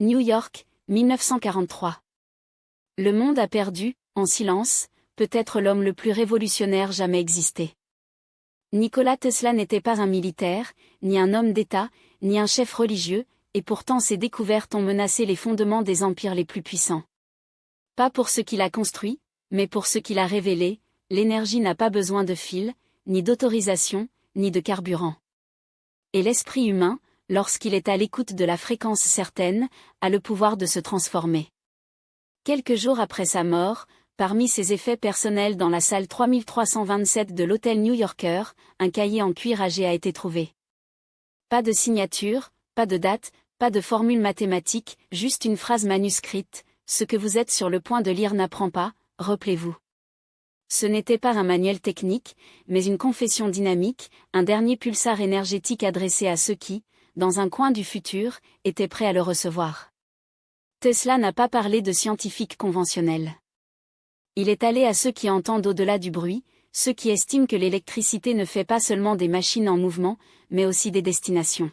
New York, 1943. Le monde a perdu, en silence, peut-être l'homme le plus révolutionnaire jamais existé. Nikola Tesla n'était pas un militaire, ni un homme d'État, ni un chef religieux, et pourtant ses découvertes ont menacé les fondements des empires les plus puissants. Pas pour ce qu'il a construit, mais pour ce qu'il a révélé, l'énergie n'a pas besoin de fil, ni d'autorisation, ni de carburant. Et l'esprit humain, lorsqu'il est à l'écoute de la fréquence certaine, a le pouvoir de se transformer. Quelques jours après sa mort, parmi ses effets personnels dans la salle 3327 de l'hôtel New-Yorker, un cahier en cuir âgé a été trouvé. Pas de signature, pas de date, pas de formule mathématique, juste une phrase manuscrite, ce que vous êtes sur le point de lire n'apprend pas, rappelez-vous. Ce n'était pas un manuel technique, mais une confession dynamique, un dernier pulsar énergétique adressé à ceux qui, dans un coin du futur, étaient prêts à le recevoir. Tesla n'a pas parlé de scientifiques conventionnels. Il est allé à ceux qui entendent au-delà du bruit, ceux qui estiment que l'électricité ne fait pas seulement des machines en mouvement, mais aussi des destinations.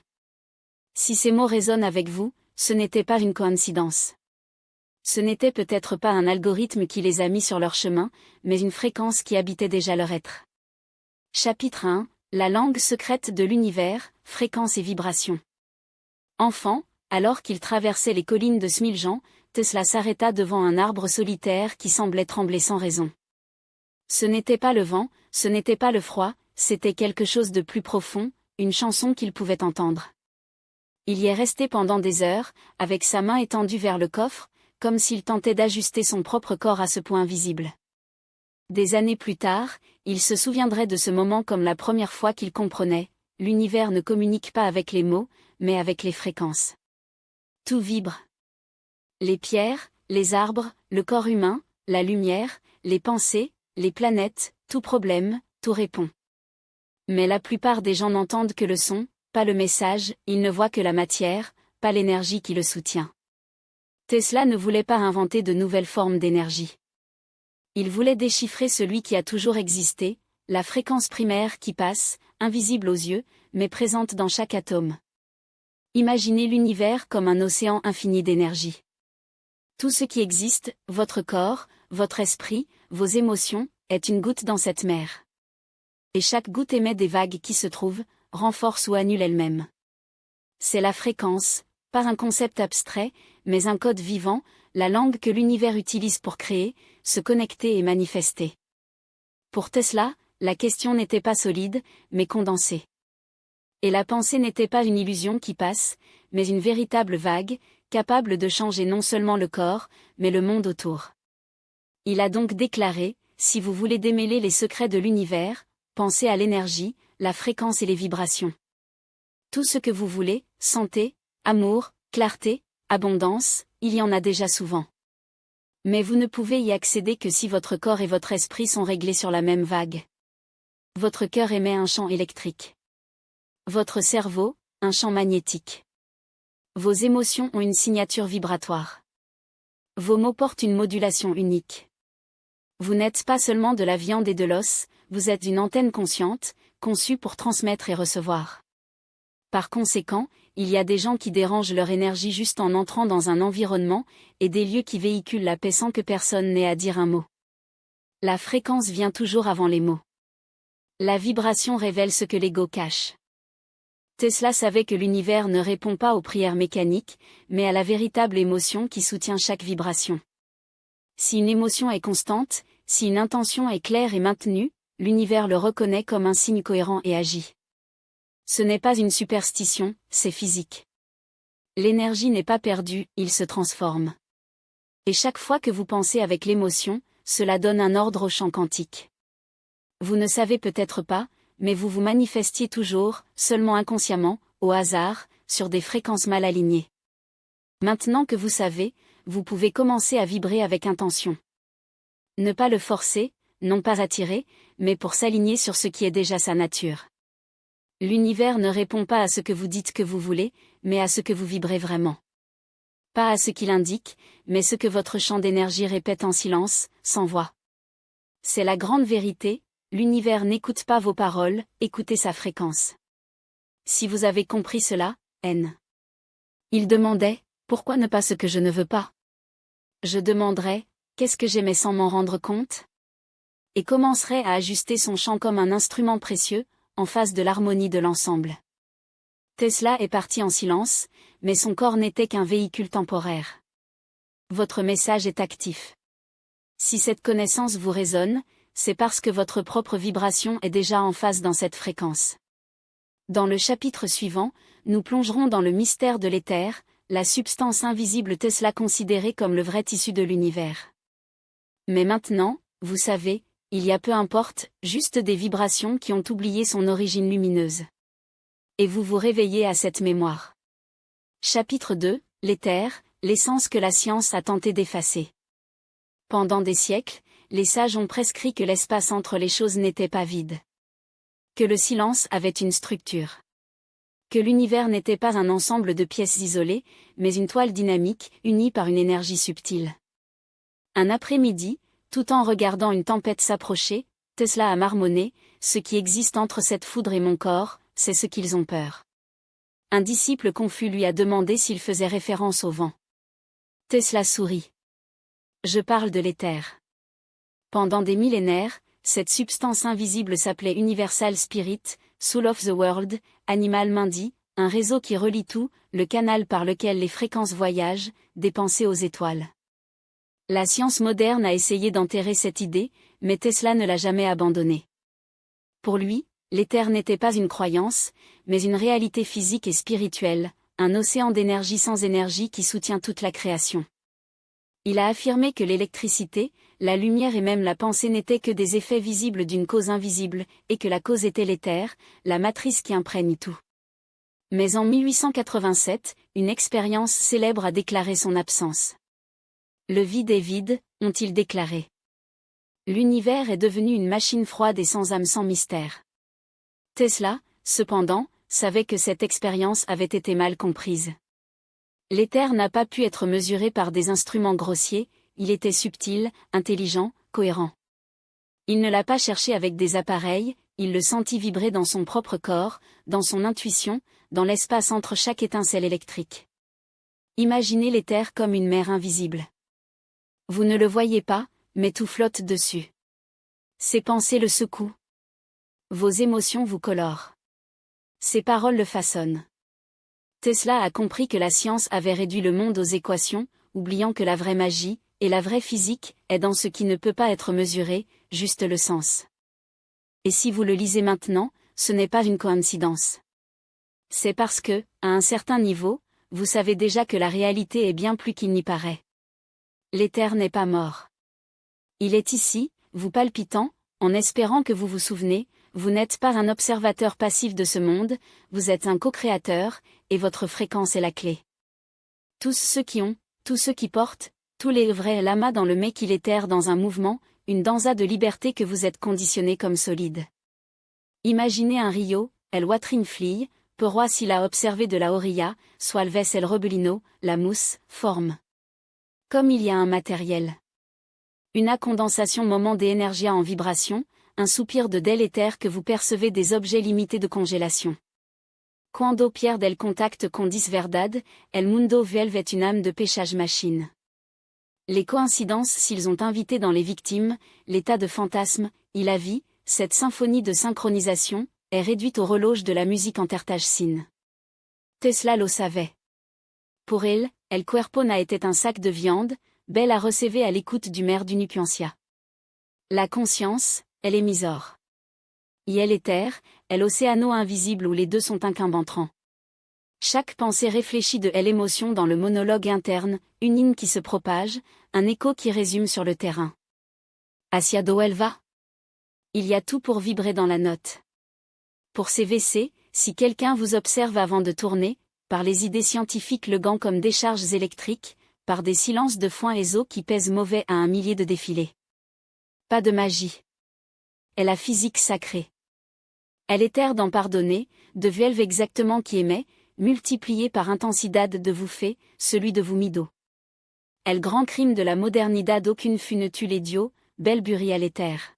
Si ces mots résonnent avec vous, ce n'était pas une coïncidence. Ce n'était peut-être pas un algorithme qui les a mis sur leur chemin, mais une fréquence qui habitait déjà leur être. Chapitre 1, la langue secrète de l'univers, fréquences et vibrations. Enfant, alors qu'il traversait les collines de Smiljan, Tesla s'arrêta devant un arbre solitaire qui semblait trembler sans raison. Ce n'était pas le vent, ce n'était pas le froid, c'était quelque chose de plus profond, une chanson qu'il pouvait entendre. Il y est resté pendant des heures, avec sa main étendue vers le coffre, comme s'il tentait d'ajuster son propre corps à ce point invisible. Des années plus tard, il se souviendrait de ce moment comme la première fois qu'il comprenait, l'univers ne communique pas avec les mots, mais avec les fréquences. Tout vibre. Les pierres, les arbres, le corps humain, la lumière, les pensées, les planètes, tout problème, tout répond. Mais la plupart des gens n'entendent que le son, pas le message, ils ne voient que la matière, pas l'énergie qui le soutient. Tesla ne voulait pas inventer de nouvelles formes d'énergie. Il voulait déchiffrer celui qui a toujours existé, la fréquence primaire qui passe, invisible aux yeux, mais présente dans chaque atome. Imaginez l'univers comme un océan infini d'énergie. Tout ce qui existe, votre corps, votre esprit, vos émotions, est une goutte dans cette mer. Et chaque goutte émet des vagues qui se trouvent, renforcent ou annulent elles-mêmes. C'est la fréquence, pas un concept abstrait, mais un code vivant, la langue que l'univers utilise pour créer, se connecter et manifester. Pour Tesla, la question n'était pas solide, mais condensée. Et la pensée n'était pas une illusion qui passe, mais une véritable vague, capable de changer non seulement le corps, mais le monde autour. Il a donc déclaré, si vous voulez démêler les secrets de l'univers, pensez à l'énergie, la fréquence et les vibrations. Tout ce que vous voulez, santé, amour, clarté, abondance, il y en a déjà souvent. Mais vous ne pouvez y accéder que si votre corps et votre esprit sont réglés sur la même vague. Votre cœur émet un champ électrique. Votre cerveau, un champ magnétique. Vos émotions ont une signature vibratoire. Vos mots portent une modulation unique. Vous n'êtes pas seulement de la viande et de l'os, vous êtes une antenne consciente, conçue pour transmettre et recevoir. Par conséquent, il y a des gens qui dérangent leur énergie juste en entrant dans un environnement, et des lieux qui véhiculent la paix sans que personne n'ait à dire un mot. La fréquence vient toujours avant les mots. La vibration révèle ce que l'ego cache. Tesla savait que l'univers ne répond pas aux prières mécaniques, mais à la véritable émotion qui soutient chaque vibration. Si une émotion est constante, si une intention est claire et maintenue, l'univers le reconnaît comme un signe cohérent et agit. Ce n'est pas une superstition, c'est physique. L'énergie n'est pas perdue, il se transforme. Et chaque fois que vous pensez avec l'émotion, cela donne un ordre au champ quantique. Vous ne savez peut-être pas, mais vous vous manifestiez toujours, seulement inconsciemment, au hasard, sur des fréquences mal alignées. Maintenant que vous savez, vous pouvez commencer à vibrer avec intention. Ne pas le forcer, non pas attirer, mais pour s'aligner sur ce qui est déjà sa nature. L'univers ne répond pas à ce que vous dites que vous voulez, mais à ce que vous vibrez vraiment. Pas à ce qu'il indique, mais ce que votre champ d'énergie répète en silence, sans voix. C'est la grande vérité, l'univers n'écoute pas vos paroles, écoutez sa fréquence. Si vous avez compris cela, N. Il demandait, Pourquoi ne pas ce que je ne veux pas? Je demanderais, qu'est-ce que j'aimais sans m'en rendre compte? Et commencerait à ajuster son chant comme un instrument précieux, en face de l'harmonie de l'ensemble. Tesla est parti en silence, mais son corps n'était qu'un véhicule temporaire. Votre message est actif. Si cette connaissance vous résonne, c'est parce que votre propre vibration est déjà en phase dans cette fréquence. Dans le chapitre suivant, nous plongerons dans le mystère de l'éther, la substance invisible Tesla considérée comme le vrai tissu de l'univers. Mais maintenant, vous savez, il y a peu importe, juste des vibrations qui ont oublié son origine lumineuse. Et vous vous réveillez à cette mémoire. Chapitre 2, l'éther, l'essence que la science a tenté d'effacer. Pendant des siècles, les sages ont prescrit que l'espace entre les choses n'était pas vide. Que le silence avait une structure. Que l'univers n'était pas un ensemble de pièces isolées, mais une toile dynamique, unie par une énergie subtile. Un après-midi, tout en regardant une tempête s'approcher, Tesla a marmonné, « Ce qui existe entre cette foudre et mon corps, c'est ce qu'ils ont peur. » Un disciple confus lui a demandé s'il faisait référence au vent. Tesla sourit. Je parle de l'éther. Pendant des millénaires, cette substance invisible s'appelait Universal Spirit, Soul of the World, Animal Mindy, un réseau qui relie tout, le canal par lequel les fréquences voyagent, des pensées aux étoiles. La science moderne a essayé d'enterrer cette idée, mais Tesla ne l'a jamais abandonnée. Pour lui, l'éther n'était pas une croyance, mais une réalité physique et spirituelle, un océan d'énergie sans énergie qui soutient toute la création. Il a affirmé que l'électricité, la lumière et même la pensée n'étaient que des effets visibles d'une cause invisible, et que la cause était l'éther, la matrice qui imprègne tout. Mais en 1887, une expérience célèbre a déclaré son absence. Le vide est vide, ont-ils déclaré. L'univers est devenu une machine froide et sans âme, sans mystère. Tesla, cependant, savait que cette expérience avait été mal comprise. L'éther n'a pas pu être mesuré par des instruments grossiers, il était subtil, intelligent, cohérent. Il ne l'a pas cherché avec des appareils, il le sentit vibrer dans son propre corps, dans son intuition, dans l'espace entre chaque étincelle électrique. Imaginez l'éther comme une mer invisible. Vous ne le voyez pas, mais tout flotte dessus. Ses pensées le secouent. Vos émotions vous colorent. Ses paroles le façonnent. Tesla a compris que la science avait réduit le monde aux équations, oubliant que la vraie magie, et la vraie physique, est dans ce qui ne peut pas être mesuré, juste le sens. Et si vous le lisez maintenant, ce n'est pas une coïncidence. C'est parce que, à un certain niveau, vous savez déjà que la réalité est bien plus qu'il n'y paraît. L'éther n'est pas mort. Il est ici, vous palpitant, en espérant que vous vous souvenez, vous n'êtes pas un observateur passif de ce monde, vous êtes un co-créateur, et votre fréquence est la clé. Tous ceux qui ont, tous ceux qui portent, tous les vrais lamas dans le mec l'éther dans un mouvement, une danza de liberté que vous êtes conditionné comme solide. Imaginez un rio, el watrin fly, peroi s'il a observé de la orilla, soalves el rebellino, la mousse, forme. Comme il y a un matériel. Une condensation moment des énergies en vibration, un soupir de l'éther que vous percevez des objets limités de congélation. Quando pierde el contact con dis verdad, el mundo vuelve une âme de pêchage machine. Les coïncidences s'ils ont invité dans les victimes, l'état de fantasme, il a vie, cette symphonie de synchronisation, est réduite au reloge de la musique entertage sin. Tesla le savait. Pour elle, el cuerpo n'a été un sac de viande, belle à recevoir à l'écoute du maire du Nupiancia. La conscience, elle est misore. Y elle éther, elle océano invisible où les deux sont inquimbantrants. Chaque pensée réfléchit de elle émotion dans le monologue interne, une hymne qui se propage, un écho qui résume sur le terrain. Hacia do elle va? Il y a tout pour vibrer dans la note. Pour ces WC, si quelqu'un vous observe avant de tourner, par les idées scientifiques le gant comme décharges électriques, par des silences de foin et eau qui pèsent mauvais à un millier de défilés. Pas de magie. Est la physique sacrée. Elle est terre d'en pardonner, de vuelve exactement qui aimait, multiplié par intensidad de vous fait, celui de vous mido. Elle grand crime de la modernidad aucune fut ne tue l'idiot, belle burie à l'éther.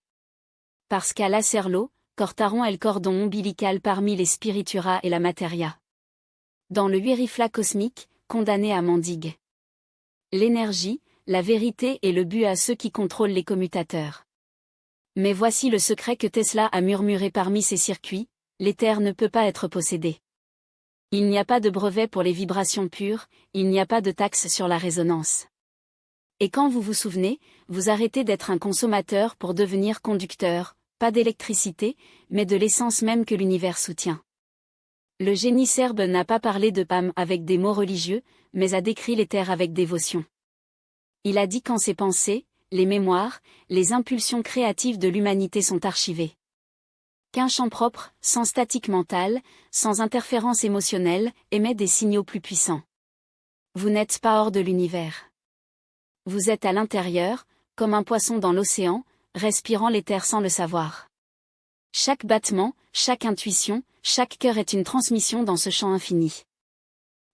Parce qu'à l'acerlo, cortaron el cordon ombilical parmi les spiritura et la materia. Dans le huérifla cosmique, condamné à mendigue. L'énergie, la vérité et le but à ceux qui contrôlent les commutateurs. Mais voici le secret que Tesla a murmuré parmi ses circuits, l'éther ne peut pas être possédé. Il n'y a pas de brevet pour les vibrations pures, il n'y a pas de taxe sur la résonance. Et quand vous vous souvenez, vous arrêtez d'être un consommateur pour devenir conducteur, pas d'électricité, mais de l'essence même que l'univers soutient. Le génie serbe n'a pas parlé de Pam avec des mots religieux, mais a décrit l'éther avec dévotion. Il a dit qu'en ses pensées, les mémoires, les impulsions créatives de l'humanité sont archivées. Qu'un champ propre, sans statique mentale, sans interférence émotionnelle, émet des signaux plus puissants. Vous n'êtes pas hors de l'univers. Vous êtes à l'intérieur, comme un poisson dans l'océan, respirant l'éther sans le savoir. Chaque battement, chaque intuition, chaque cœur est une transmission dans ce champ infini.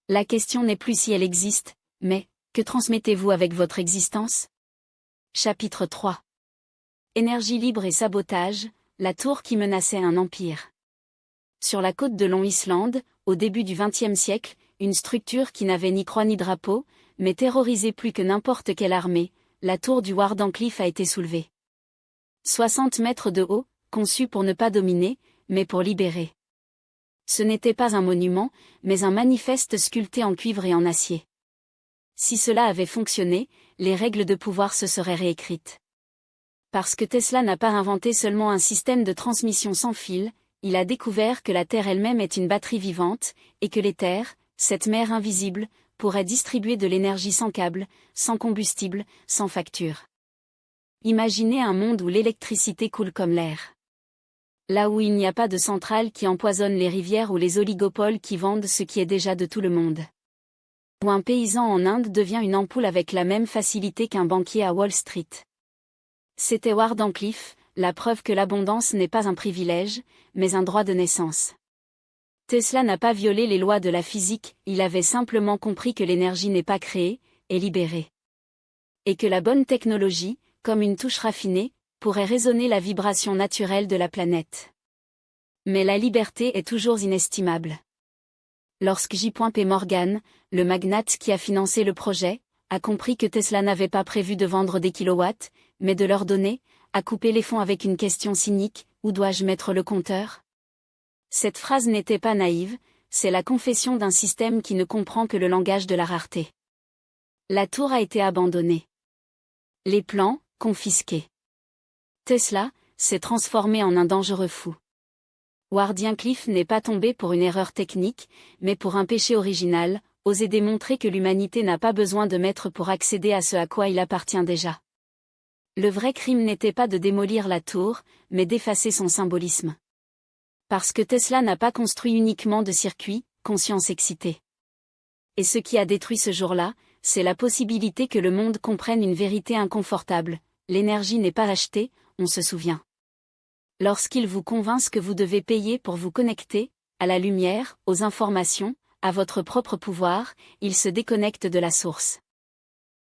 La question n'est plus si elle existe, mais, que transmettez-vous avec votre existence? Chapitre 3. Énergie libre et sabotage, la tour qui menaçait un empire. Sur la côte de Long Island, au début du XXe siècle, une structure qui n'avait ni croix ni drapeau, mais terrorisait plus que n'importe quelle armée, la tour du Wardenclyffe a été soulevée. 60 mètres de haut, conçue pour ne pas dominer, mais pour libérer. Ce n'était pas un monument, mais un manifeste sculpté en cuivre et en acier. Si cela avait fonctionné, les règles de pouvoir se seraient réécrites. Parce que Tesla n'a pas inventé seulement un système de transmission sans fil, il a découvert que la Terre elle-même est une batterie vivante, et que l'éther, cette mer invisible, pourrait distribuer de l'énergie sans câble, sans combustible, sans facture. Imaginez un monde où l'électricité coule comme l'air. Là où il n'y a pas de centrales qui empoisonnent les rivières ou les oligopoles qui vendent ce qui est déjà de tout le monde. Où un paysan en Inde devient une ampoule avec la même facilité qu'un banquier à Wall Street. C'était Wardenclyffe, la preuve que l'abondance n'est pas un privilège, mais un droit de naissance. Tesla n'a pas violé les lois de la physique, il avait simplement compris que l'énergie n'est pas créée, est libérée. Et que la bonne technologie, comme une touche raffinée, pourrait raisonner la vibration naturelle de la planète. Mais la liberté est toujours inestimable. Lorsque J.P. Morgan, le magnate qui a financé le projet, a compris que Tesla n'avait pas prévu de vendre des kilowatts, mais de leur donner, a coupé les fonds avec une question cynique, où dois-je mettre le compteur? Cette phrase n'était pas naïve, c'est la confession d'un système qui ne comprend que le langage de la rareté. La tour a été abandonnée. Les plans, confisqués. Tesla, s'est transformé en un dangereux fou. Wardenclyffe n'est pas tombé pour une erreur technique, mais pour un péché original, oser démontrer que l'humanité n'a pas besoin de maître pour accéder à ce à quoi il appartient déjà. Le vrai crime n'était pas de démolir la tour, mais d'effacer son symbolisme. Parce que Tesla n'a pas construit uniquement de circuits, conscience excitée. Et ce qui a détruit ce jour-là, c'est la possibilité que le monde comprenne une vérité inconfortable, l'énergie n'est pas achetée, on se souvient. Lorsqu'ils vous convainquent que vous devez payer pour vous connecter, à la lumière, aux informations, à votre propre pouvoir, ils se déconnectent de la source.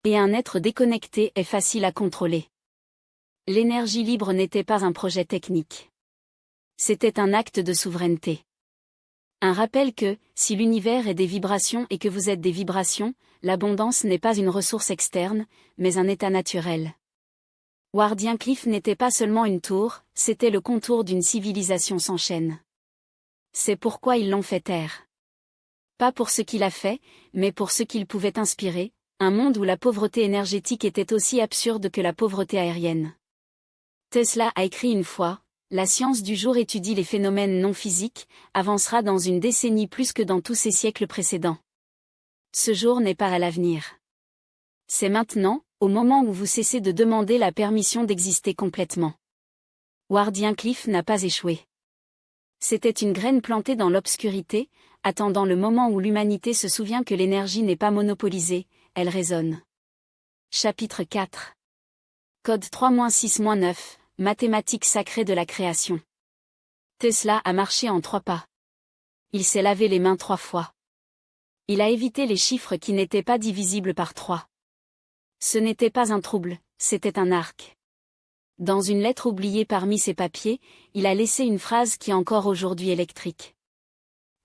Et un être déconnecté est facile à contrôler. L'énergie libre n'était pas un projet technique. C'était un acte de souveraineté. Un rappel que, si l'univers est des vibrations et que vous êtes des vibrations, l'abondance n'est pas une ressource externe, mais un état naturel. Wardenclyffe n'était pas seulement une tour, c'était le contour d'une civilisation sans chaîne. C'est pourquoi ils l'ont fait taire. Pas pour ce qu'il a fait, mais pour ce qu'il pouvait inspirer, un monde où la pauvreté énergétique était aussi absurde que la pauvreté aérienne. Tesla a écrit une fois, la science du jour étudie les phénomènes non physiques, avancera dans une décennie plus que dans tous ces siècles précédents. Ce jour n'est pas à l'avenir. C'est maintenant, au moment où vous cessez de demander la permission d'exister complètement. Wardenclyffe n'a pas échoué. C'était une graine plantée dans l'obscurité, attendant le moment où l'humanité se souvient que l'énergie n'est pas monopolisée, elle résonne. Chapitre 4. Code 3-6-9, mathématiques sacrées de la création. Tesla a marché en 3 pas. Il s'est lavé les mains 3 fois. Il a évité les chiffres qui n'étaient pas divisibles par 3. Ce n'était pas un trouble, c'était un arc. Dans une lettre oubliée parmi ses papiers, il a laissé une phrase qui est encore aujourd'hui électrique.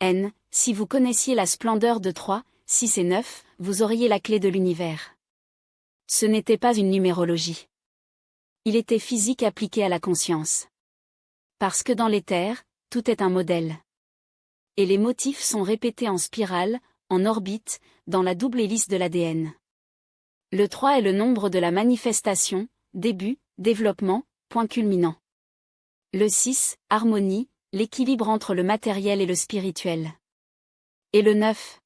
N, si vous connaissiez la splendeur de 3, 6 et 9, vous auriez la clé de l'univers. Ce n'était pas une numérologie. Il était physique appliqué à la conscience. Parce que dans l'éther, tout est un modèle. Et les motifs sont répétés en spirale, en orbite, dans la double hélice de l'ADN. Le 3 est le nombre de la manifestation, début, développement, point culminant. Le 6, harmonie, l'équilibre entre le matériel et le spirituel. Et le 9.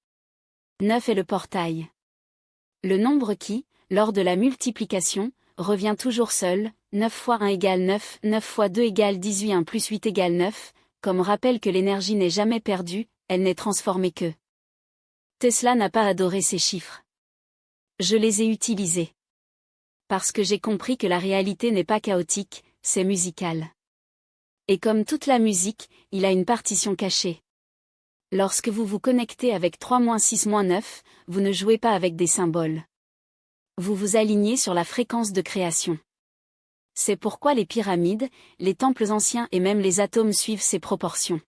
9 est le portail. Le nombre qui, lors de la multiplication, revient toujours seul, 9 fois 1 égale 9, 9 fois 2 égale 18, 1 plus 8 égale 9, comme rappelle que l'énergie n'est jamais perdue, elle n'est transformée que. Tesla n'a pas adoré ces chiffres. Je les ai utilisés. Parce que j'ai compris que la réalité n'est pas chaotique, c'est musical. Et comme toute la musique, il a une partition cachée. Lorsque vous vous connectez avec 3-6-9, vous ne jouez pas avec des symboles. Vous vous alignez sur la fréquence de création. C'est pourquoi les pyramides, les temples anciens et même les atomes suivent ces proportions.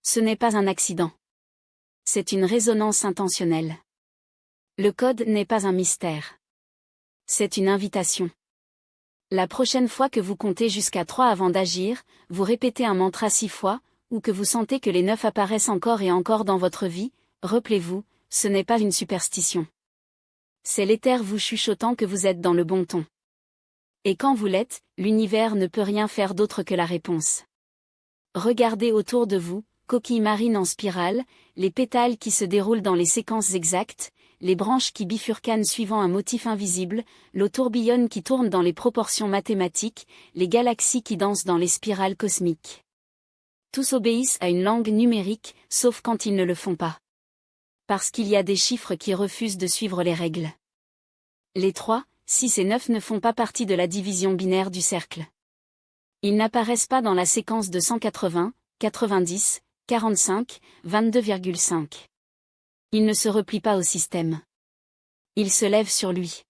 Ce n'est pas un accident. C'est une résonance intentionnelle. Le code n'est pas un mystère. C'est une invitation. La prochaine fois que vous comptez jusqu'à 3 avant d'agir, vous répétez un mantra 6 fois, ou que vous sentez que les 9 apparaissent encore et encore dans votre vie, rappelez-vous, ce n'est pas une superstition. C'est l'éther vous chuchotant que vous êtes dans le bon ton. Et quand vous l'êtes, l'univers ne peut rien faire d'autre que la réponse. Regardez autour de vous, coquilles marines en spirale, les pétales qui se déroulent dans les séquences exactes, les branches qui bifurcanent suivant un motif invisible, l'eau tourbillonne qui tourne dans les proportions mathématiques, les galaxies qui dansent dans les spirales cosmiques. Tous obéissent à une langue numérique, sauf quand ils ne le font pas. Parce qu'il y a des chiffres qui refusent de suivre les règles. Les 3, 6 et 9 ne font pas partie de la division binaire du cercle. Ils n'apparaissent pas dans la séquence de 180, 90, 45, 22,5. Ils ne se replient pas au système. Ils se lèvent sur lui.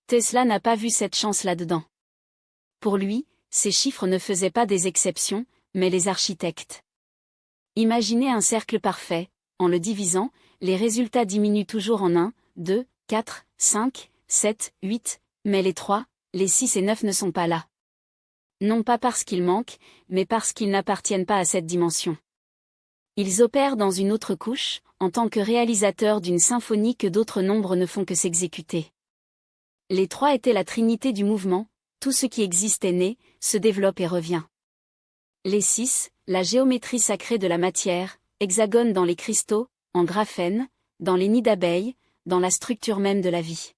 Tesla n'a pas vu cette chance là-dedans. Pour lui, ces chiffres ne faisaient pas des exceptions, mais les architectes. Imaginez un cercle parfait, en le divisant, les résultats diminuent toujours en 1, 2, 4, 5, 7, 8, mais les 3, les 6 et 9 ne sont pas là. Non pas parce qu'ils manquent, mais parce qu'ils n'appartiennent pas à cette dimension. Ils opèrent dans une autre couche, en tant que réalisateurs d'une symphonie que d'autres nombres ne font que s'exécuter. Les 3 étaient la trinité du mouvement, tout ce qui existe est né, se développe et revient. Les 6, la géométrie sacrée de la matière, hexagone dans les cristaux, en graphène, dans les nids d'abeilles, dans la structure même de la vie.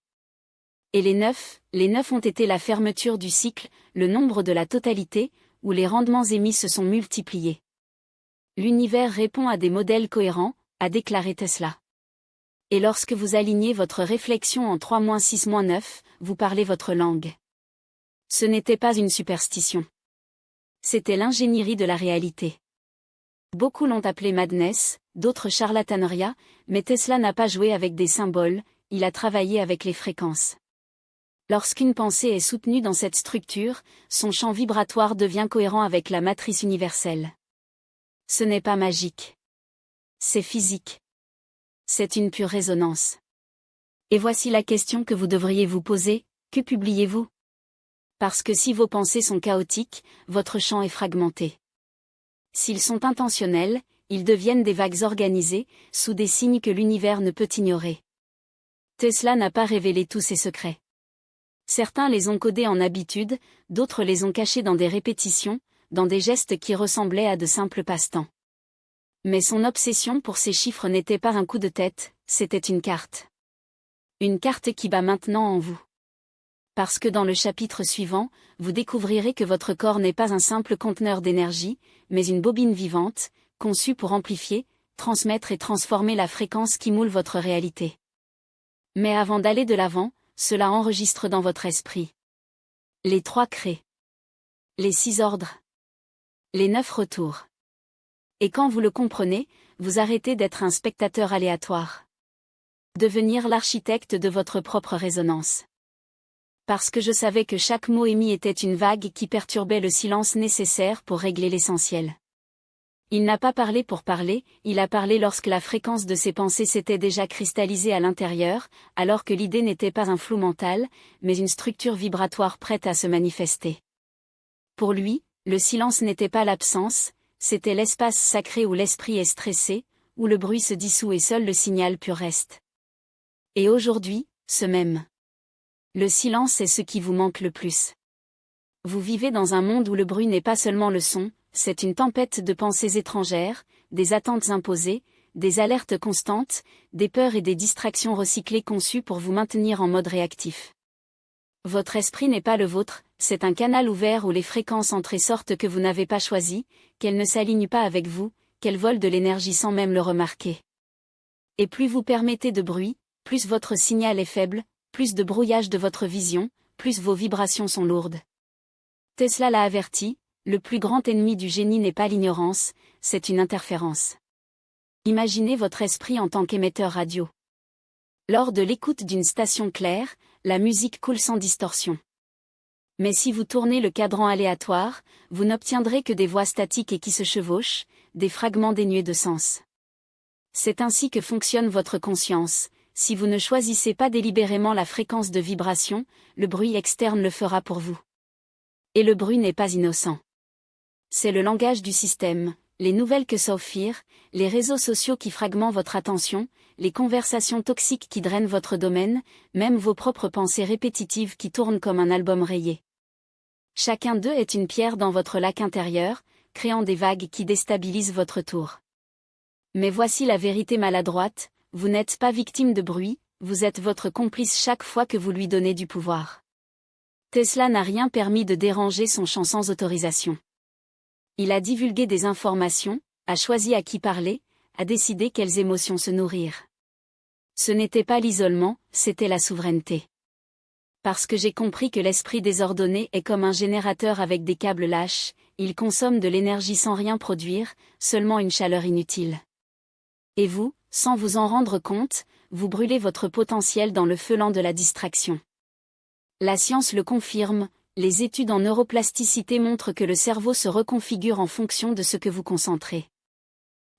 Et les 9 ont été la fermeture du cycle, le nombre de la totalité, où les rendements émis se sont multipliés. L'univers répond à des modèles cohérents, a déclaré Tesla. Et lorsque vous alignez votre réflexion en 3-6-9, vous parlez votre langue. Ce n'était pas une superstition. C'était l'ingénierie de la réalité. Beaucoup l'ont appelé madness, d'autres charlataneria, mais Tesla n'a pas joué avec des symboles, il a travaillé avec les fréquences. Lorsqu'une pensée est soutenue dans cette structure, son champ vibratoire devient cohérent avec la matrice universelle. Ce n'est pas magique. C'est physique. C'est une pure résonance. Et voici la question que vous devriez vous poser, que publiez-vous? Parce que si vos pensées sont chaotiques, votre champ est fragmenté. S'ils sont intentionnels, ils deviennent des vagues organisées, sous des signes que l'univers ne peut ignorer. Tesla n'a pas révélé tous ses secrets. Certains les ont codés en habitudes, d'autres les ont cachés dans des répétitions, dans des gestes qui ressemblaient à de simples passe-temps. Mais son obsession pour ces chiffres n'était pas un coup de tête, c'était une carte. Une carte qui bat maintenant en vous. Parce que dans le chapitre suivant, vous découvrirez que votre corps n'est pas un simple conteneur d'énergie, mais une bobine vivante, conçue pour amplifier, transmettre et transformer la fréquence qui moule votre réalité. Mais avant d'aller de l'avant, cela enregistre dans votre esprit. Les 3 créent. Les 6 ordres. Les 9 retours. Et quand vous le comprenez, vous arrêtez d'être un spectateur aléatoire. Devenir l'architecte de votre propre résonance. Parce que je savais que chaque mot émis était une vague qui perturbait le silence nécessaire pour régler l'essentiel. Il n'a pas parlé pour parler, il a parlé lorsque la fréquence de ses pensées s'était déjà cristallisée à l'intérieur, alors que l'idée n'était pas un flou mental, mais une structure vibratoire prête à se manifester. Pour lui, le silence n'était pas l'absence, c'était l'espace sacré où l'esprit est stressé, où le bruit se dissout et seul le signal pur reste. Et aujourd'hui, ce même. Le silence est ce qui vous manque le plus. Vous vivez dans un monde où le bruit n'est pas seulement le son, c'est une tempête de pensées étrangères, des attentes imposées, des alertes constantes, des peurs et des distractions recyclées conçues pour vous maintenir en mode réactif. Votre esprit n'est pas le vôtre, c'est un canal ouvert où les fréquences entrent et sortent que vous n'avez pas choisies, qu'elles ne s'alignent pas avec vous, qu'elles volent de l'énergie sans même le remarquer. Et plus vous permettez de bruit, plus votre signal est faible, plus de brouillage de votre vision, plus vos vibrations sont lourdes. Tesla l'a averti, le plus grand ennemi du génie n'est pas l'ignorance, c'est une interférence. Imaginez votre esprit en tant qu'émetteur radio. Lors de l'écoute d'une station claire, la musique coule sans distorsion. Mais si vous tournez le cadran aléatoire, vous n'obtiendrez que des voix statiques et qui se chevauchent, des fragments dénués de sens. C'est ainsi que fonctionne votre conscience. Si vous ne choisissez pas délibérément la fréquence de vibration, le bruit externe le fera pour vous. Et le bruit n'est pas innocent. C'est le langage du système, les nouvelles que s'offrent, les réseaux sociaux qui fragmentent votre attention, les conversations toxiques qui drainent votre domaine, même vos propres pensées répétitives qui tournent comme un album rayé. Chacun d'eux est une pierre dans votre lac intérieur, créant des vagues qui déstabilisent votre tour. Mais voici la vérité maladroite, vous n'êtes pas victime de bruit, vous êtes votre complice chaque fois que vous lui donnez du pouvoir. Tesla n'a rien permis de déranger son champ sans autorisation. Il a divulgué des informations, a choisi à qui parler, a décidé quelles émotions se nourrir. Ce n'était pas l'isolement, c'était la souveraineté. Parce que j'ai compris que l'esprit désordonné est comme un générateur avec des câbles lâches, il consomme de l'énergie sans rien produire, seulement une chaleur inutile. Et vous, sans vous en rendre compte, vous brûlez votre potentiel dans le feu lent de la distraction. La science le confirme, les études en neuroplasticité montrent que le cerveau se reconfigure en fonction de ce que vous concentrez.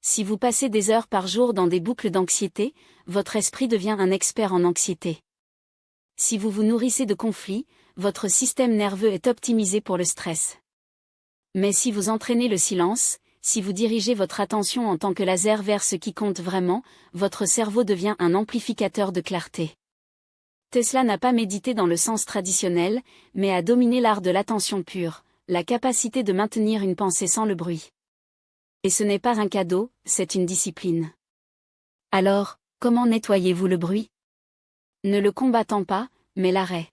Si vous passez des heures par jour dans des boucles d'anxiété, votre esprit devient un expert en anxiété. Si vous vous nourrissez de conflits, votre système nerveux est optimisé pour le stress. Mais si vous entraînez le silence, si vous dirigez votre attention en tant que laser vers ce qui compte vraiment, votre cerveau devient un amplificateur de clarté. Tesla n'a pas médité dans le sens traditionnel, mais a dominé l'art de l'attention pure, la capacité de maintenir une pensée sans le bruit. Et ce n'est pas un cadeau, c'est une discipline. Alors, comment nettoyez-vous le bruit? Ne le combattant pas, mais l'arrêt.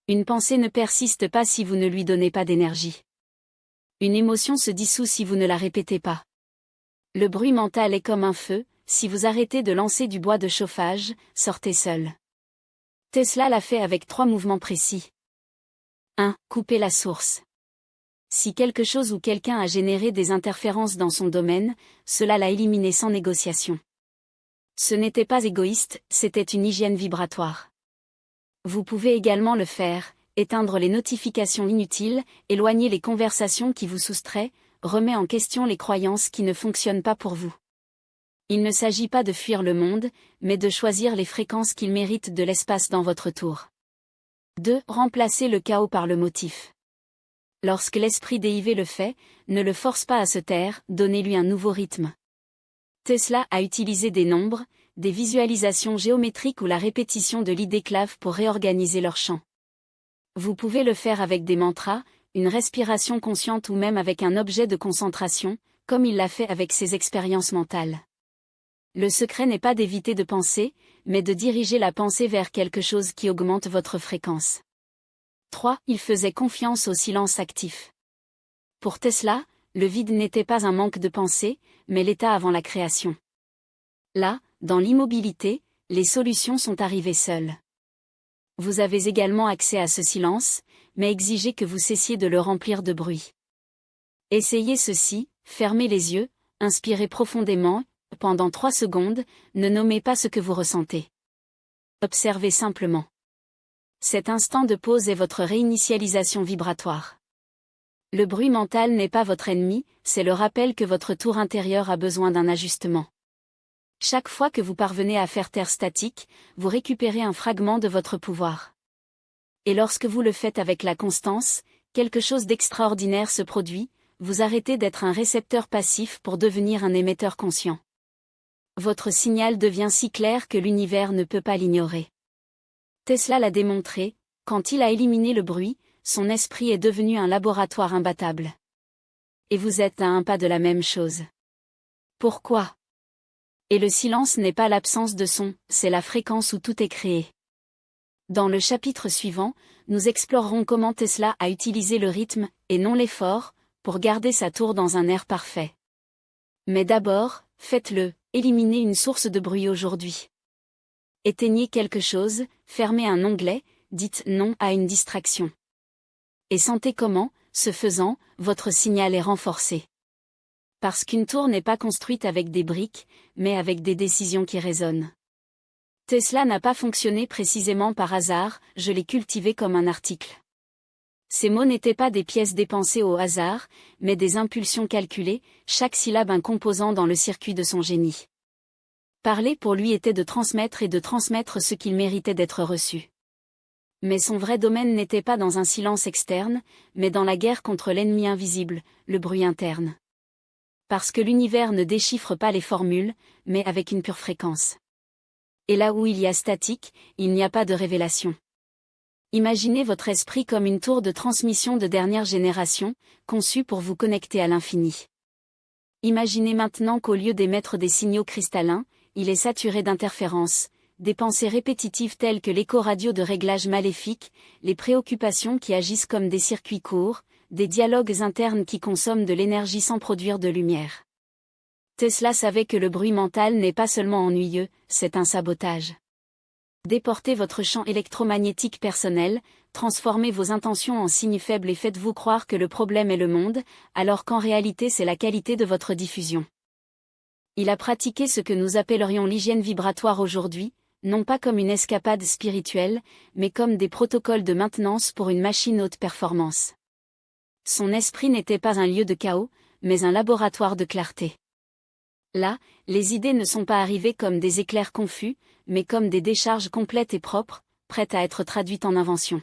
Une pensée ne persiste pas si vous ne lui donnez pas d'énergie. Une émotion se dissout si vous ne la répétez pas. Le bruit mental est comme un feu, si vous arrêtez de lancer du bois de chauffage, sortez seul. Tesla l'a fait avec 3 mouvements précis. 1. Couper la source. Si quelque chose ou quelqu'un a généré des interférences dans son domaine, cela l'a éliminé sans négociation. Ce n'était pas égoïste, c'était une hygiène vibratoire. Vous pouvez également le faire, éteindre les notifications inutiles, éloigner les conversations qui vous soustraient, remet en question les croyances qui ne fonctionnent pas pour vous. Il ne s'agit pas de fuir le monde, mais de choisir les fréquences qu'il mérite de l'espace dans votre tour. 2. Remplacer le chaos par le motif. Lorsque l'esprit déivé le fait, ne le force pas à se taire, donnez-lui un nouveau rythme. Tesla a utilisé des nombres, des visualisations géométriques ou la répétition de l'idée clave pour réorganiser leur champ. Vous pouvez le faire avec des mantras, une respiration consciente ou même avec un objet de concentration, comme il l'a fait avec ses expériences mentales. Le secret n'est pas d'éviter de penser, mais de diriger la pensée vers quelque chose qui augmente votre fréquence. 3. Il faisait confiance au silence actif. Pour Tesla, le vide n'était pas un manque de pensée, mais l'état avant la création. Là, dans l'immobilité, les solutions sont arrivées seules. Vous avez également accès à ce silence, mais exigez que vous cessiez de le remplir de bruit. Essayez ceci, fermez les yeux, inspirez profondément, pendant 3 secondes, ne nommez pas ce que vous ressentez. Observez simplement. Cet instant de pause est votre réinitialisation vibratoire. Le bruit mental n'est pas votre ennemi, c'est le rappel que votre tour intérieur a besoin d'un ajustement. Chaque fois que vous parvenez à faire taire statique, vous récupérez un fragment de votre pouvoir. Et lorsque vous le faites avec la constance, quelque chose d'extraordinaire se produit, vous arrêtez d'être un récepteur passif pour devenir un émetteur conscient. Votre signal devient si clair que l'univers ne peut pas l'ignorer. Tesla l'a démontré, quand il a éliminé le bruit, son esprit est devenu un laboratoire imbattable. Et vous êtes à un pas de la même chose. Pourquoi ? Et le silence n'est pas l'absence de son, c'est la fréquence où tout est créé. Dans le chapitre suivant, nous explorerons comment Tesla a utilisé le rythme, et non l'effort, pour garder sa tour dans un air parfait. Mais d'abord, faites-le, éliminez une source de bruit aujourd'hui. Éteignez quelque chose, fermez un onglet, dites non à une distraction. Et sentez comment, ce faisant, votre signal est renforcé. Parce qu'une tour n'est pas construite avec des briques, mais avec des décisions qui résonnent. Tesla n'a pas fonctionné précisément par hasard, je l'ai cultivé comme un article. Ces mots n'étaient pas des pièces dépensées au hasard, mais des impulsions calculées, chaque syllabe un composant dans le circuit de son génie. Parler pour lui était de transmettre et de transmettre ce qu'il méritait d'être reçu. Mais son vrai domaine n'était pas dans un silence externe, mais dans la guerre contre l'ennemi invisible, le bruit interne. Parce que l'univers ne déchiffre pas les formules, mais avec une pure fréquence. Et là où il y a statique, il n'y a pas de révélation. Imaginez votre esprit comme une tour de transmission de dernière génération, conçue pour vous connecter à l'infini. Imaginez maintenant qu'au lieu d'émettre des signaux cristallins, il est saturé d'interférences, des pensées répétitives telles que l'écho radio de réglage maléfique, les préoccupations qui agissent comme des circuits courts, des dialogues internes qui consomment de l'énergie sans produire de lumière. Tesla savait que le bruit mental n'est pas seulement ennuyeux, c'est un sabotage. Déportez votre champ électromagnétique personnel, transformez vos intentions en signes faibles et faites-vous croire que le problème est le monde, alors qu'en réalité c'est la qualité de votre diffusion. Il a pratiqué ce que nous appellerions l'hygiène vibratoire aujourd'hui, non pas comme une escapade spirituelle, mais comme des protocoles de maintenance pour une machine haute performance. Son esprit n'était pas un lieu de chaos, mais un laboratoire de clarté. Là, les idées ne sont pas arrivées comme des éclairs confus, mais comme des décharges complètes et propres, prêtes à être traduites en invention.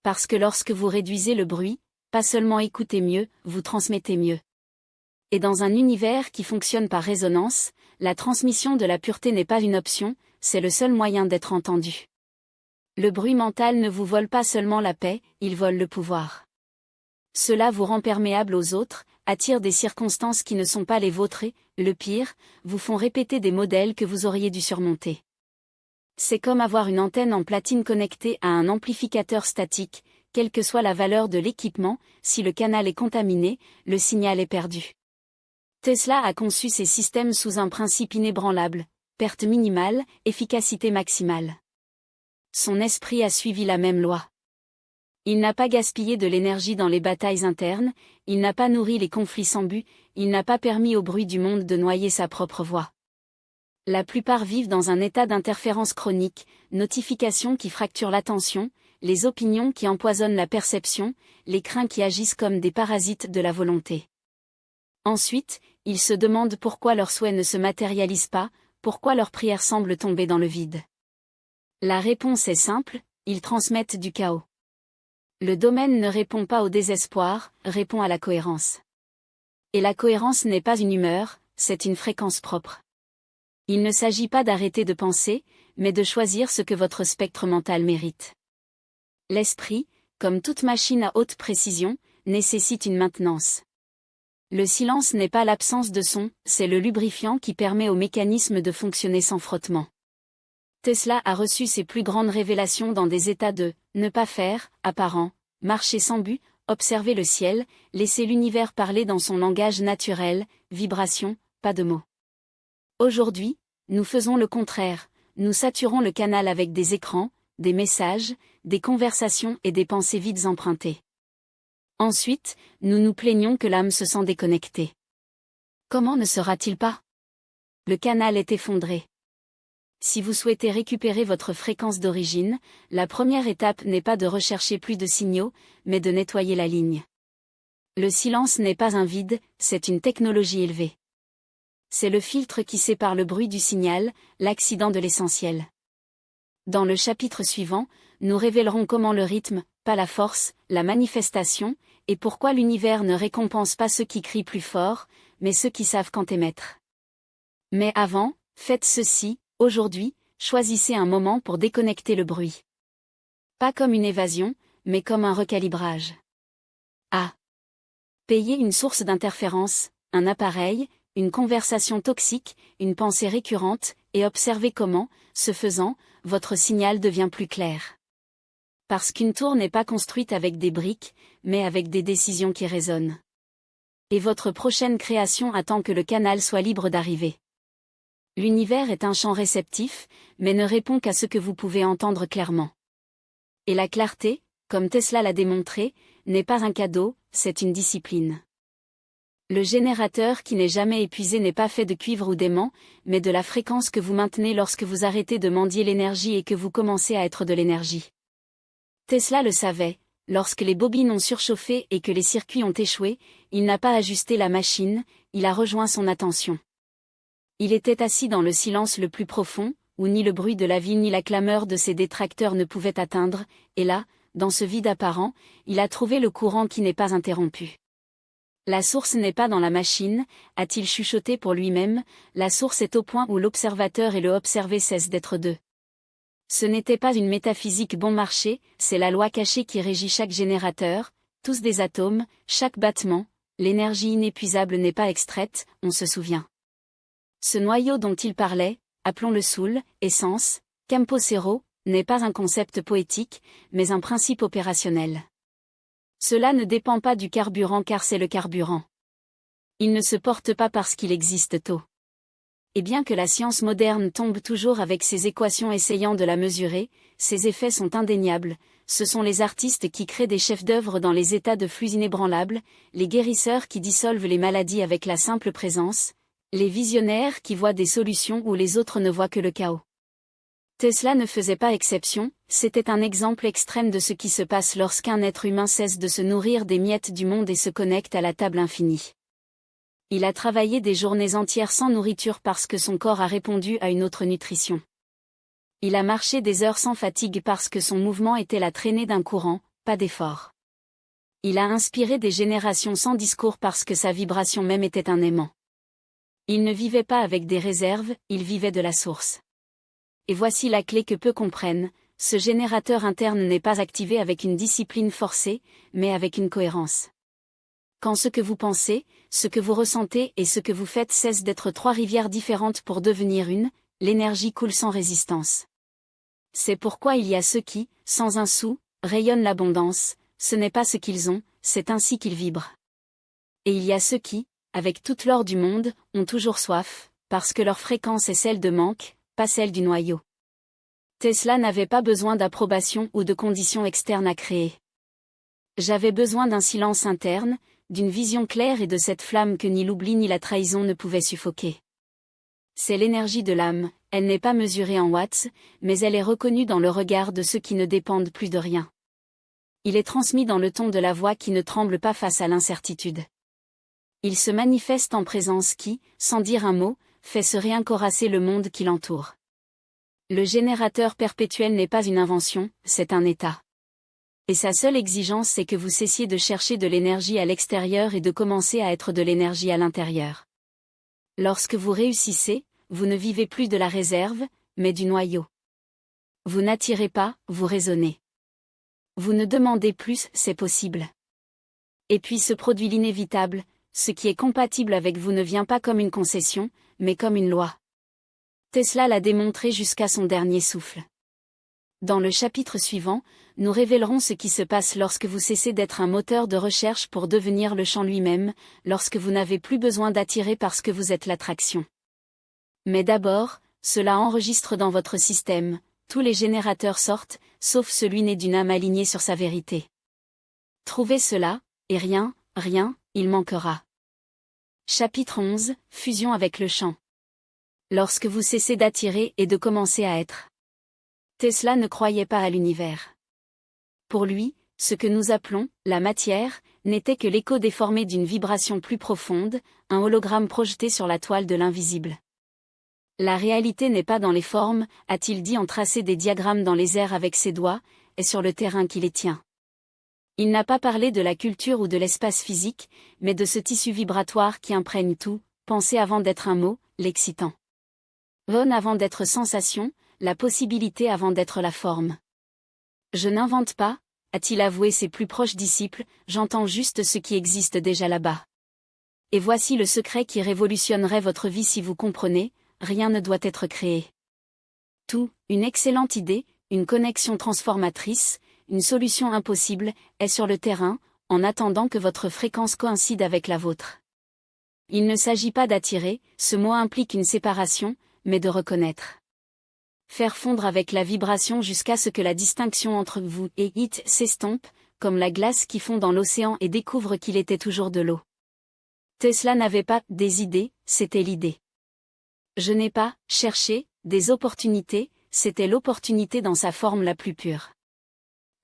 Parce que lorsque vous réduisez le bruit, pas seulement écoutez mieux, vous transmettez mieux. Et dans un univers qui fonctionne par résonance, la transmission de la pureté n'est pas une option, c'est le seul moyen d'être entendu. Le bruit mental ne vous vole pas seulement la paix, il vole le pouvoir. Cela vous rend perméable aux autres, attire des circonstances qui ne sont pas les vôtres et, le pire, vous font répéter des modèles que vous auriez dû surmonter. C'est comme avoir une antenne en platine connectée à un amplificateur statique, quelle que soit la valeur de l'équipement, si le canal est contaminé, le signal est perdu. Tesla a conçu ces systèmes sous un principe inébranlable, perte minimale, efficacité maximale. Son esprit a suivi la même loi. Il n'a pas gaspillé de l'énergie dans les batailles internes, il n'a pas nourri les conflits sans but, il n'a pas permis au bruit du monde de noyer sa propre voix. La plupart vivent dans un état d'interférence chronique, notifications qui fracturent l'attention, les opinions qui empoisonnent la perception, les craintes qui agissent comme des parasites de la volonté. Ensuite, ils se demandent pourquoi leurs souhaits ne se matérialisent pas, pourquoi leurs prières semblent tomber dans le vide. La réponse est simple, ils transmettent du chaos. Le domaine ne répond pas au désespoir, répond à la cohérence. Et la cohérence n'est pas une humeur, c'est une fréquence propre. Il ne s'agit pas d'arrêter de penser, mais de choisir ce que votre spectre mental mérite. L'esprit, comme toute machine à haute précision, nécessite une maintenance. Le silence n'est pas l'absence de son, c'est le lubrifiant qui permet au mécanisme de fonctionner sans frottement. Tesla a reçu ses plus grandes révélations dans des états de « ne pas faire », apparent, marcher sans but, observer le ciel, laisser l'univers parler dans son langage naturel, vibration, pas de mots. Aujourd'hui, nous faisons le contraire, nous saturons le canal avec des écrans, des messages, des conversations et des pensées vides empruntées. Ensuite, nous nous plaignons que l'âme se sent déconnectée. Comment ne sera-t-il pas ? Le canal est effondré. Si vous souhaitez récupérer votre fréquence d'origine, la première étape n'est pas de rechercher plus de signaux, mais de nettoyer la ligne. Le silence n'est pas un vide, c'est une technologie élevée. C'est le filtre qui sépare le bruit du signal, l'accident de l'essentiel. Dans le chapitre suivant, nous révélerons comment le rythme, pas la force, la manifestation, et pourquoi l'univers ne récompense pas ceux qui crient plus fort, mais ceux qui savent quand émettre. Mais avant, faites ceci, aujourd'hui, choisissez un moment pour déconnecter le bruit. Pas comme une évasion, mais comme un recalibrage. A. Payez une source d'interférence, un appareil, une conversation toxique, une pensée récurrente, et observez comment, ce faisant, votre signal devient plus clair. Parce qu'une tour n'est pas construite avec des briques, mais avec des décisions qui résonnent. Et votre prochaine création attend que le canal soit libre d'arriver. L'univers est un champ réceptif, mais ne répond qu'à ce que vous pouvez entendre clairement. Et la clarté, comme Tesla l'a démontré, n'est pas un cadeau, c'est une discipline. Le générateur qui n'est jamais épuisé n'est pas fait de cuivre ou d'aimant, mais de la fréquence que vous maintenez lorsque vous arrêtez de mendier l'énergie et que vous commencez à être de l'énergie. Tesla le savait, lorsque les bobines ont surchauffé et que les circuits ont échoué, il n'a pas ajusté la machine, il a rejoint son attention. Il était assis dans le silence le plus profond, où ni le bruit de la ville ni la clameur de ses détracteurs ne pouvaient atteindre, et là, dans ce vide apparent, il a trouvé le courant qui n'est pas interrompu. La source n'est pas dans la machine, a-t-il chuchoté pour lui-même, la source est au point où l'observateur et le observé cessent d'être deux. Ce n'était pas une métaphysique bon marché, c'est la loi cachée qui régit chaque générateur, tous des atomes, chaque battement, l'énergie inépuisable n'est pas extraite, on se souvient. Ce noyau dont il parlait, appelons-le soul, essence, campo zero, n'est pas un concept poétique, mais un principe opérationnel. Cela ne dépend pas du carburant car c'est le carburant. Il ne se porte pas parce qu'il existe tôt. Et bien que la science moderne tombe toujours avec ses équations essayant de la mesurer, ses effets sont indéniables, ce sont les artistes qui créent des chefs-d'œuvre dans les états de flux inébranlables, les guérisseurs qui dissolvent les maladies avec la simple présence, les visionnaires qui voient des solutions où les autres ne voient que le chaos. Tesla ne faisait pas exception, c'était un exemple extrême de ce qui se passe lorsqu'un être humain cesse de se nourrir des miettes du monde et se connecte à la table infinie. Il a travaillé des journées entières sans nourriture parce que son corps a répondu à une autre nutrition. Il a marché des heures sans fatigue parce que son mouvement était la traînée d'un courant, pas d'effort. Il a inspiré des générations sans discours parce que sa vibration même était un aimant. Il ne vivait pas avec des réserves, il vivait de la source. Et voici la clé que peu comprennent, ce générateur interne n'est pas activé avec une discipline forcée, mais avec une cohérence. Quand ce que vous pensez, ce que vous ressentez et ce que vous faites cessent d'être trois rivières différentes pour devenir une, l'énergie coule sans résistance. C'est pourquoi il y a ceux qui, sans un sou, rayonnent l'abondance, ce n'est pas ce qu'ils ont, c'est ainsi qu'ils vibrent. Et il y a ceux qui, avec toute l'or du monde, ont toujours soif, parce que leur fréquence est celle de manque, pas celle du noyau. Tesla n'avait pas besoin d'approbation ou de conditions externes à créer. J'avais besoin d'un silence interne, d'une vision claire et de cette flamme que ni l'oubli ni la trahison ne pouvaient suffoquer. C'est l'énergie de l'âme, elle n'est pas mesurée en watts, mais elle est reconnue dans le regard de ceux qui ne dépendent plus de rien. Il est transmis dans le ton de la voix qui ne tremble pas face à l'incertitude. Il se manifeste en présence qui, sans dire un mot, fait se réencorasser le monde qui l'entoure. Le générateur perpétuel n'est pas une invention, c'est un état. Et sa seule exigence c'est que vous cessiez de chercher de l'énergie à l'extérieur et de commencer à être de l'énergie à l'intérieur. Lorsque vous réussissez, vous ne vivez plus de la réserve, mais du noyau. Vous n'attirez pas, vous raisonnez. Vous ne demandez plus, c'est possible. Et puis se produit l'inévitable, ce qui est compatible avec vous ne vient pas comme une concession, mais comme une loi. Tesla l'a démontré jusqu'à son dernier souffle. Dans le chapitre suivant, nous révélerons ce qui se passe lorsque vous cessez d'être un moteur de recherche pour devenir le champ lui-même, lorsque vous n'avez plus besoin d'attirer parce que vous êtes l'attraction. Mais d'abord, cela enregistre dans votre système, tous les générateurs sortent, sauf celui né d'une âme alignée sur sa vérité. Trouvez cela, et rien, il manquera. Chapitre 11, fusion avec le champ. Lorsque vous cessez d'attirer et de commencer à être. Tesla ne croyait pas à l'univers. Pour lui, ce que nous appelons la matière n'était que l'écho déformé d'une vibration plus profonde, un hologramme projeté sur la toile de l'invisible. La réalité n'est pas dans les formes, a-t-il dit en tracé des diagrammes dans les airs avec ses doigts, et sur le terrain qui les tient. Il n'a pas parlé de la culture ou de l'espace physique, mais de ce tissu vibratoire qui imprègne tout, pensée avant d'être un mot, l'excitant. Von avant d'être sensation, la possibilité avant d'être la forme. Je n'invente pas, a-t-il avoué ses plus proches disciples, j'entends juste ce qui existe déjà là-bas. Et voici le secret qui révolutionnerait votre vie si vous comprenez, rien ne doit être créé. Tout, une excellente idée, une connexion transformatrice, une solution impossible, est sur le terrain, en attendant que votre fréquence coïncide avec la vôtre. Il ne s'agit pas d'attirer, ce mot implique une séparation, mais de reconnaître. Faire fondre avec la vibration jusqu'à ce que la distinction entre vous et it s'estompe, comme la glace qui fond dans l'océan et découvre qu'il était toujours de l'eau. Tesla n'avait pas des idées, c'était l'idée. Je n'ai pas cherché des opportunités, c'était l'opportunité dans sa forme la plus pure.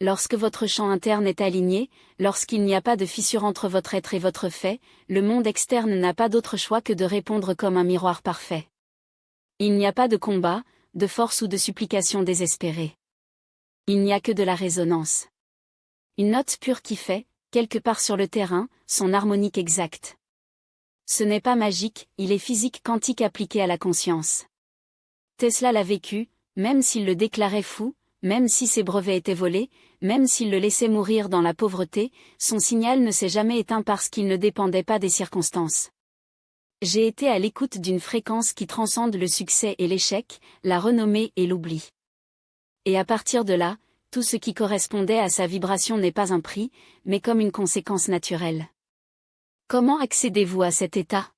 Lorsque votre champ interne est aligné, lorsqu'il n'y a pas de fissure entre votre être et votre fait, le monde externe n'a pas d'autre choix que de répondre comme un miroir parfait. Il n'y a pas de combat, de force ou de supplication désespérée. Il n'y a que de la résonance. Une note pure qui fait, quelque part sur le terrain, son harmonique exacte. Ce n'est pas magique, il est physique quantique appliqué à la conscience. Tesla l'a vécu, même s'il le déclarait fou, même si ses brevets étaient volés, même s'il le laissait mourir dans la pauvreté, son signal ne s'est jamais éteint parce qu'il ne dépendait pas des circonstances. J'ai été à l'écoute d'une fréquence qui transcende le succès et l'échec, la renommée et l'oubli. Et à partir de là, tout ce qui correspondait à sa vibration n'est pas un prix, mais comme une conséquence naturelle. Comment accédez-vous à cet état?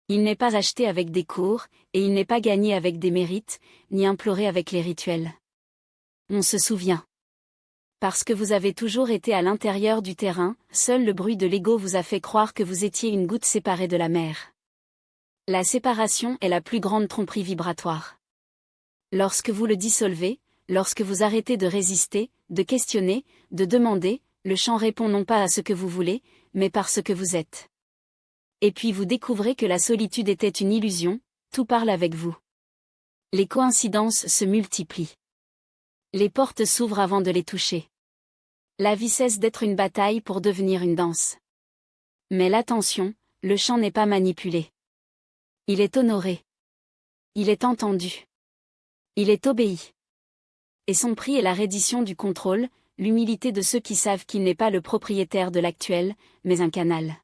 Il n'est pas acheté avec des cours, et il n'est pas gagné avec des mérites, ni imploré avec les rituels. On se souvient. Parce que vous avez toujours été à l'intérieur du terrain, seul le bruit de l'ego vous a fait croire que vous étiez une goutte séparée de la mer. La séparation est la plus grande tromperie vibratoire. Lorsque vous le dissolvez, lorsque vous arrêtez de résister, de questionner, de demander, le champ répond non pas à ce que vous voulez, mais par ce que vous êtes. Et puis vous découvrez que la solitude était une illusion, tout parle avec vous. Les coïncidences se multiplient. Les portes s'ouvrent avant de les toucher. La vie cesse d'être une bataille pour devenir une danse. Mais l'attention, le chant n'est pas manipulé. Il est honoré. Il est entendu. Il est obéi. Et son prix est la reddition du contrôle, l'humilité de ceux qui savent qu'il n'est pas le propriétaire de l'actuel, mais un canal.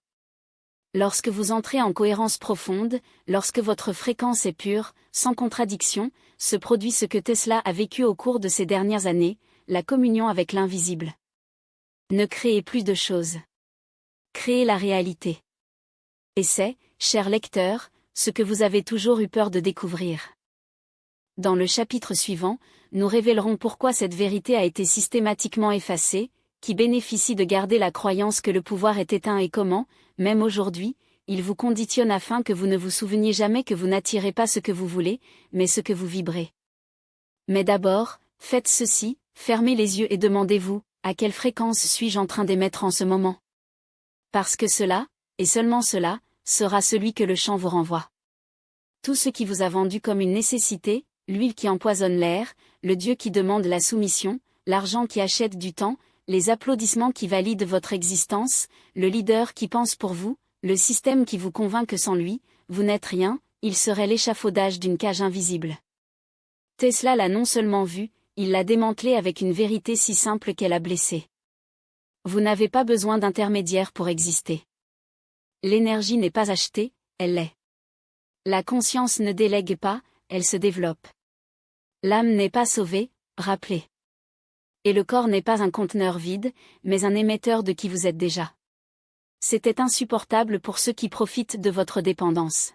Lorsque vous entrez en cohérence profonde, lorsque votre fréquence est pure, sans contradiction, se produit ce que Tesla a vécu au cours de ces dernières années, la communion avec l'invisible. Ne créez plus de choses. Créez la réalité. Et c'est, cher lecteur, ce que vous avez toujours eu peur de découvrir. Dans le chapitre suivant, nous révélerons pourquoi cette vérité a été systématiquement effacée, qui bénéficie de garder la croyance que le pouvoir est éteint et comment, même aujourd'hui, il vous conditionne afin que vous ne vous souveniez jamais que vous n'attirez pas ce que vous voulez, mais ce que vous vibrez. Mais d'abord, faites ceci, fermez les yeux et demandez-vous, à quelle fréquence suis-je en train d'émettre en ce moment? Parce que cela, et seulement cela, sera celui que le chant vous renvoie. Tout ce qui vous a vendu comme une nécessité, l'huile qui empoisonne l'air, le Dieu qui demande la soumission, l'argent qui achète du temps, les applaudissements qui valident votre existence, le leader qui pense pour vous, le système qui vous convainc que sans lui, vous n'êtes rien, il serait l'échafaudage d'une cage invisible. Tesla l'a non seulement vu, il l'a démantelé avec une vérité si simple qu'elle a blessé. Vous n'avez pas besoin d'intermédiaire pour exister. L'énergie n'est pas achetée, elle l'est. La conscience ne délègue pas, elle se développe. L'âme n'est pas sauvée, rappelez. Et le corps n'est pas un conteneur vide, mais un émetteur de qui vous êtes déjà. C'était insupportable pour ceux qui profitent de votre dépendance.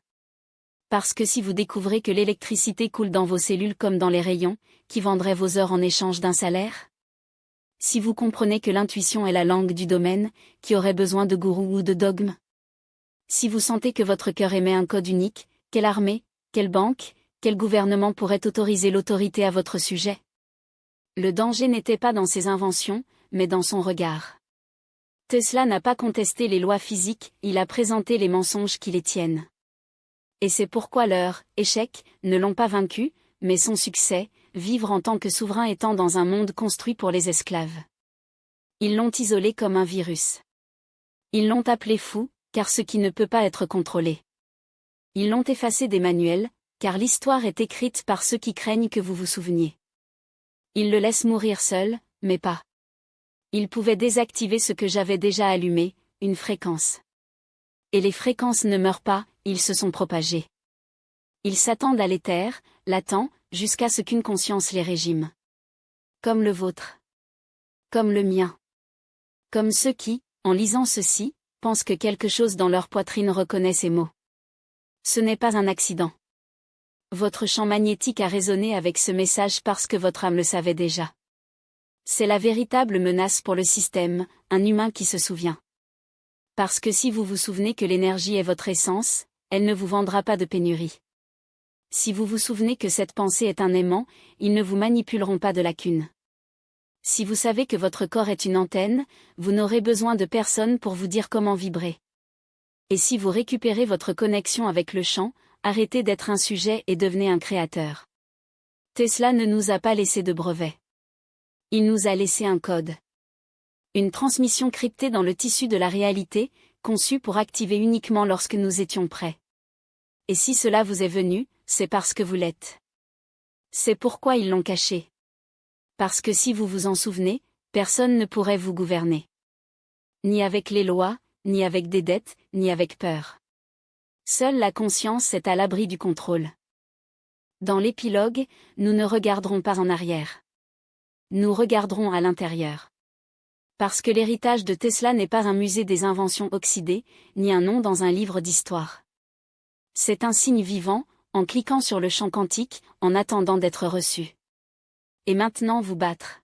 Parce que si vous découvrez que l'électricité coule dans vos cellules comme dans les rayons, qui vendrait vos heures en échange d'un salaire? Si vous comprenez que l'intuition est la langue du domaine, qui aurait besoin de gourous ou de dogmes? Si vous sentez que votre cœur émet un code unique, quelle armée, quelle banque, quel gouvernement pourrait autoriser l'autorité à votre sujet? Le danger n'était pas dans ses inventions, mais dans son regard. Tesla n'a pas contesté les lois physiques, il a présenté les mensonges qui les tiennent. Et c'est pourquoi leur échec ne l'ont pas vaincu, mais son succès, vivre en tant que souverain étant dans un monde construit pour les esclaves. Ils l'ont isolé comme un virus. Ils l'ont appelé fou, car ce qui ne peut pas être contrôlé. Ils l'ont effacé des manuels, car l'histoire est écrite par ceux qui craignent que vous vous souveniez. Ils le laissent mourir seul, mais pas. Ils pouvaient désactiver ce que j'avais déjà allumé, une fréquence. Et les fréquences ne meurent pas, ils se sont propagés. Ils s'attendent à l'éther, latent, jusqu'à ce qu'une conscience les régime. Comme le vôtre. Comme le mien. Comme ceux qui, en lisant ceci, pensent que quelque chose dans leur poitrine reconnaît ces mots. Ce n'est pas un accident. Votre champ magnétique a résonné avec ce message parce que votre âme le savait déjà. C'est la véritable menace pour le système, un humain qui se souvient. Parce que si vous vous souvenez que l'énergie est votre essence, elle ne vous vendra pas de pénurie. Si vous vous souvenez que cette pensée est un aimant, ils ne vous manipuleront pas de lacune. Si vous savez que votre corps est une antenne, vous n'aurez besoin de personne pour vous dire comment vibrer. Et si vous récupérez votre connexion avec le champ, arrêtez d'être un sujet et devenez un créateur. Tesla ne nous a pas laissé de brevet. Il nous a laissé un code. Une transmission cryptée dans le tissu de la réalité, conçue pour activer uniquement lorsque nous étions prêts. Et si cela vous est venu, c'est parce que vous l'êtes. C'est pourquoi ils l'ont caché. Parce que si vous vous en souvenez, personne ne pourrait vous gouverner. Ni avec les lois, ni avec des dettes, ni avec peur. Seule la conscience est à l'abri du contrôle. Dans l'épilogue, nous ne regarderons pas en arrière. Nous regarderons à l'intérieur. Parce que l'héritage de Tesla n'est pas un musée des inventions oxydées, ni un nom dans un livre d'histoire. C'est un signe vivant, en cliquant sur le champ quantique, en attendant d'être reçu. Et maintenant vous battre.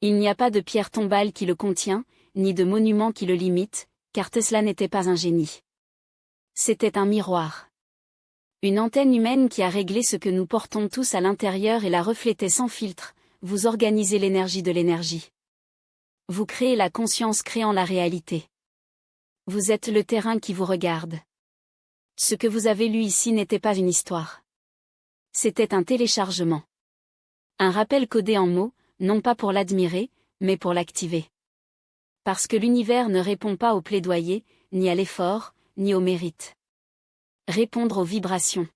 Il n'y a pas de pierre tombale qui le contient, ni de monument qui le limite, car Tesla n'était pas un génie. C'était un miroir. Une antenne humaine qui a réglé ce que nous portons tous à l'intérieur et la reflétait sans filtre, vous organisez l'énergie de l'énergie. Vous créez la conscience créant la réalité. Vous êtes le terrain qui vous regarde. Ce que vous avez lu ici n'était pas une histoire. C'était un téléchargement. Un rappel codé en mots, non pas pour l'admirer, mais pour l'activer. Parce que l'univers ne répond pas au plaidoyer, ni à l'effort, ni au mérite. Répondre aux vibrations.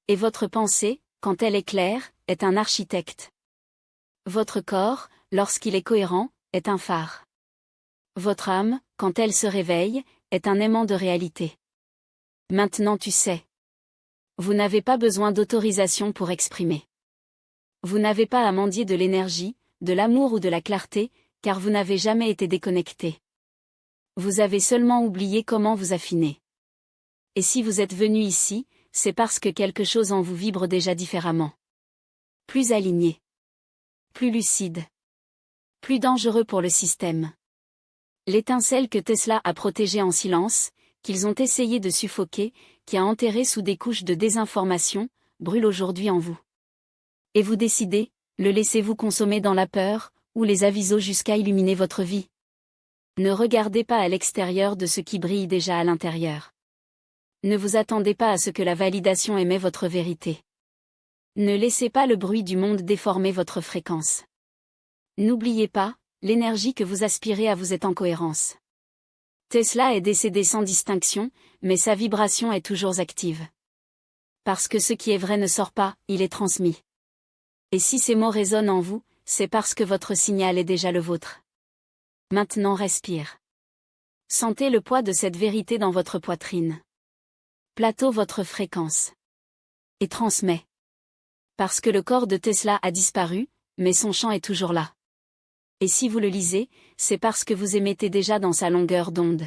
Et votre pensée, quand elle est claire, est un architecte. Votre corps, lorsqu'il est cohérent, est un phare. Votre âme, quand elle se réveille, est un aimant de réalité. Maintenant tu sais. Vous n'avez pas besoin d'autorisation pour exprimer. Vous n'avez pas à mendier de l'énergie, de l'amour ou de la clarté, car vous n'avez jamais été déconnecté. Vous avez seulement oublié comment vous affiner. Et si vous êtes venu ici, c'est parce que quelque chose en vous vibre déjà différemment. Plus aligné. Plus lucide. Plus dangereux pour le système. L'étincelle que Tesla a protégée en silence, qu'ils ont essayé de suffoquer, qui a enterré sous des couches de désinformation, brûle aujourd'hui en vous. Et vous décidez, le laissez-vous consommer dans la peur, ou les avisos jusqu'à illuminer votre vie. Ne regardez pas à l'extérieur de ce qui brille déjà à l'intérieur. Ne vous attendez pas à ce que la validation émet votre vérité. Ne laissez pas le bruit du monde déformer votre fréquence. N'oubliez pas, l'énergie que vous aspirez à vous est en cohérence. Tesla est décédé sans distinction, mais sa vibration est toujours active. Parce que ce qui est vrai ne sort pas, il est transmis. Et si ces mots résonnent en vous, c'est parce que votre signal est déjà le vôtre. Maintenant respire. Sentez le poids de cette vérité dans votre poitrine. Plateau votre fréquence. Et transmet. Parce que le corps de Tesla a disparu, mais son champ est toujours là. Et si vous le lisez, c'est parce que vous émettez déjà dans sa longueur d'onde.